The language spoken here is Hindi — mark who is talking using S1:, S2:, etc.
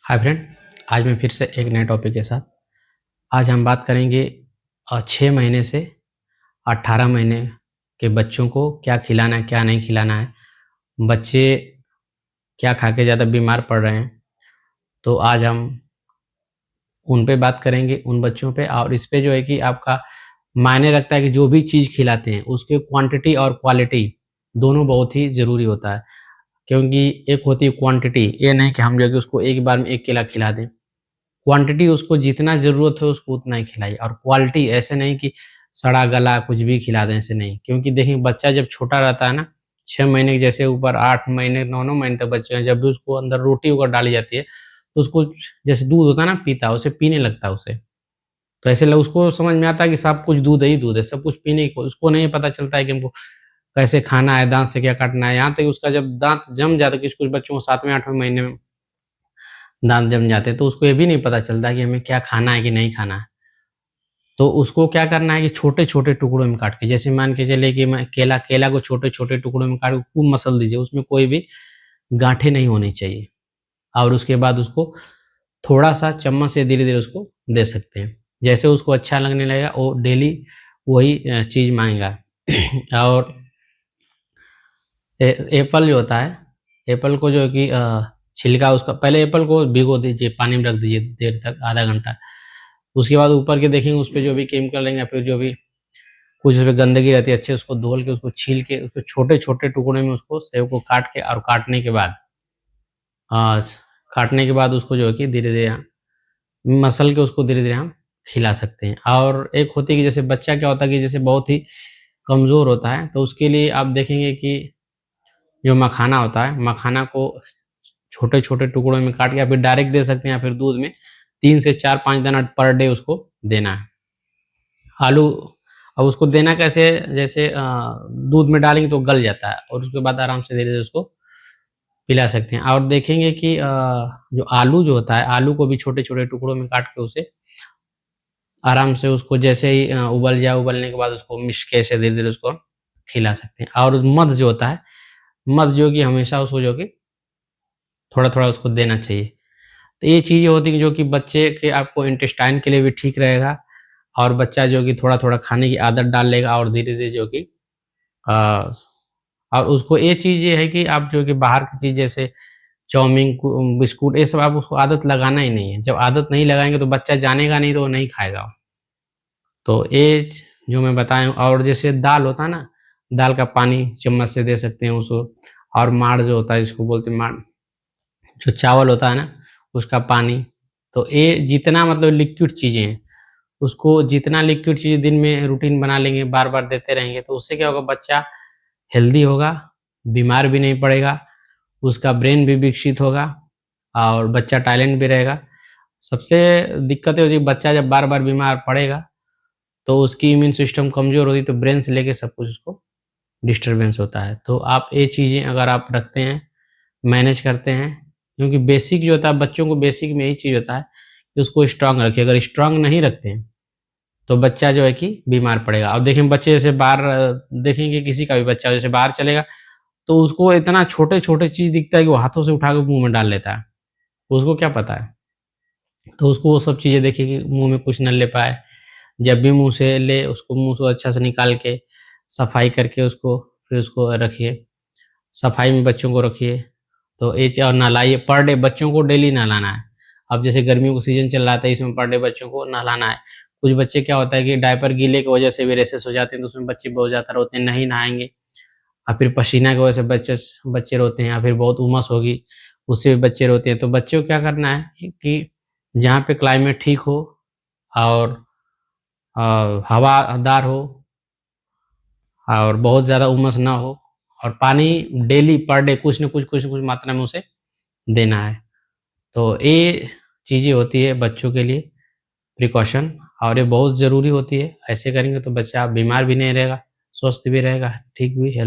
S1: हाय फ्रेंड, आज मैं फिर से एक नए टॉपिक के साथ। आज हम बात करेंगे 6 महीने से 18 महीने के बच्चों को क्या खिलाना है, क्या नहीं खिलाना है। बच्चे क्या खा के ज़्यादा बीमार पड़ रहे हैं, तो आज हम उन पे बात करेंगे, उन बच्चों पे। और इस पे जो है कि आपका मायने रखता है कि जो भी चीज़ खिलाते हैं, उसकी क्वांटिटी और क्वालिटी दोनों बहुत ही ज़रूरी होता है। क्योंकि एक होती है क्वांटिटी, ये नहीं कि हम जो है कि उसको एक बार में 1 केला खिला दें। क्वांटिटी उसको जितना ज़रूरत है उसको उतना ही खिलाइए, और क्वालिटी ऐसे नहीं कि सड़ा-गला कुछ भी खिला दें, ऐसे नहीं। क्योंकि देखिए बच्चा जब छोटा रहता है ना, 6 महीने के जैसे ऊपर 8 महीने 9-9 महीने तक बच्चे हैं, जब भी उसको अंदर रोटी वगैरह डाली जाती है, तो उसको जैसे दूध होता है ना पीता है, उसे पीने लगता है उसे। तो ऐसे ल उसको समझ में आता है कि सब कुछ दूध ही दूध है, सब कुछ पीने को उसको नहीं पता चलता है कि हमको कैसे खाना है, दाँत से क्या काटना है। यहाँ तक कि उसका जब दाँत जम जाता है, कुछ-कुछ बच्चों को 7वें 8वें महीने में दाँत जम जाते हैं, तो उसको ये भी नहीं पता चलता कि हमें क्या खाना है कि नहीं खाना है। तो उसको क्या करना है कि छोटे-छोटे टुकड़ों में काट के, जैसे मान के चलिए कि मैं केला केला को छोटे-छोटे टुकड़ों में काट के खूब मसल दीजिए, उसमें कोई भी गाँठें नहीं होनी चाहिए। और उसके बाद उसको थोड़ा-सा चम्मच से धीरे-धीरे उसको दे सकते हैं। जैसे उसको अच्छा लगने लगेगा, वो डेली वही चीज़ माँगेगा। और एप्पल जो होता है, एप्पल को जो है कि छिलका उसका पहले एप्पल को भिगो दीजिए, पानी में रख दीजिए देर तक, आधा घंटा। उसके बाद ऊपर के देखेंगे उसपे जो भी केमिकल रहेंगे या फिर जो भी कुछ उसमें गंदगी रहती है, अच्छे से उसको धुल के, उसको छील के, उसको छोटे-छोटे टुकड़े में उसको सेव को काट के, और काटने के बाद अ, काटने के बाद उसको जो है कि धीरे-धीरे मसल के उसको धीरे-धीरे हम खिला सकते हैं। और एक होती है कि जैसे बच्चा क्या होता है कि जैसे बहुत ही कमज़ोर होता है, तो उसके लिए आप देखेंगे कि जो मखाना होता है, मखाना को छोटे-छोटे टुकड़ों में काट के या फिर डायरेक्ट दे सकते हैं, या फिर दूध में 3 से 4-5 दाना पर डे उसको देना है। आलू, अब उसको देना कैसे है, जैसे दूध में डालेंगे तो गल जाता है, और उसके बाद आराम से धीरे-धीरे उसको पिला सकते हैं। और देखेंगे कि जो आलू जो होता है, आलू को भी छोटे-छोटे टुकड़ों में काट के उसे आराम से उसको जैसे ही उबल जाए, उबलने के बाद उसको मिश्के से धीरे-धीरे उसको खिला सकते हैं। और मध जो होता है, मध जो कि हमेशा उसको जो कि थोड़ा-थोड़ा उसको देना चाहिए। तो ये चीज़ें होती हैं जो कि बच्चे के आपको इंटेस्टाइन के लिए भी ठीक रहेगा, और बच्चा जो कि थोड़ा-थोड़ा खाने की आदत डाल लेगा, और धीरे-धीरे जो कि अ, और उसको ये चीज़ ये है कि आप जो कि बाहर की चीज़ जैसे चाउमीन, बिस्कुट, ये सब आप उसको आदत लगाना ही नहीं है। जब आदत नहीं लगाएँगे तो बच्चा जानेगा नहीं, तो वो नहीं खाएगा। तो ये जो मैं बताया हूँ, और जैसे दाल होता है ना, दाल का पानी चम्मच से दे सकते हैं उसको। और माड़ जो होता है, जिसको बोलते हैं माड़, जो चावल होता है ना, उसका पानी। तो ये जितना मतलब लिक्विड चीज़ें हैं, उसको जितना लिक्विड चीज़ दिन में रूटीन बना लेंगे, बार-बार देते रहेंगे, तो उससे क्या होगा, बच्चा हेल्दी होगा, बीमार भी नहीं पड़ेगा, उसका ब्रेन भी विकसित होगा, और बच्चा टैलेंट भी रहेगा। सबसे दिक्कत ये होती है, बच्चा जब बार-बार बीमार पड़ेगा, तो उसकी इम्यून सिस्टम कमज़ोर होगी, तो ब्रेन से लेके सब कुछ उसको डिस्टर्बेंस होता है। तो आप ये चीज़ें अगर आप रखते हैं, मैनेज करते हैं, क्योंकि बेसिक जो होता है बच्चों को, बेसिक में यही चीज़ होता है कि उसको स्ट्रॉन्ग रखिए। अगर स्ट्रॉन्ग नहीं रखते हैं, तो बच्चा जो है कि बीमार पड़ेगा। अब देखिए बच्चे जैसे बाहर देखेंगे किसी का भी बच्चा जैसे बाहर चलेगा, तो उसको इतना छोटे-छोटे चीज़ दिखता है कि वो हाथों से उठा के मुँह में डाल लेता है। उसको क्या पता है? तो उसको वो सब चीज़ें देखिए कि मुँह में कुछ ना ले पाए। जब भी मुँह से ले, उसको मुँह से अच्छा से निकाल के, सफाई करके उसको, फिर उसको रखिए। सफाई में बच्चों को रखिए। तो ये और नहलाइए, पर डे बच्चों को डेली नहलाना है। अब जैसे गर्मियों का सीज़न चल रहा था, इसमें पर डे बच्चों को नहलाना है। कुछ बच्चे क्या होता है कि डायपर गीले की वजह से भी रेशेस हो जाते हैं, तो उसमें बच्चे बहुत ज़्यादा रोते हैं, नहीं नहाएँगे, और फिर पसीना की वजह से बच्चे रोते हैं, या फिर बहुत उमस होगी, उससे भी बच्चे रोते हैं। तो बच्चे को क्या करना है कि जहाँ पे क्लाइमेट ठीक हो, और हवादार हो, और बहुत ज़्यादा उमस ना हो, और पानी डेली पर डे कुछ न कुछ मात्रा में उसे देना है। तो ये चीज़ें होती है बच्चों के लिए प्रिकॉशन, और ये बहुत ज़रूरी होती है। ऐसे करेंगे तो बच्चा बीमार भी नहीं रहेगा, स्वस्थ भी रहेगा, ठीक भी हेल्थ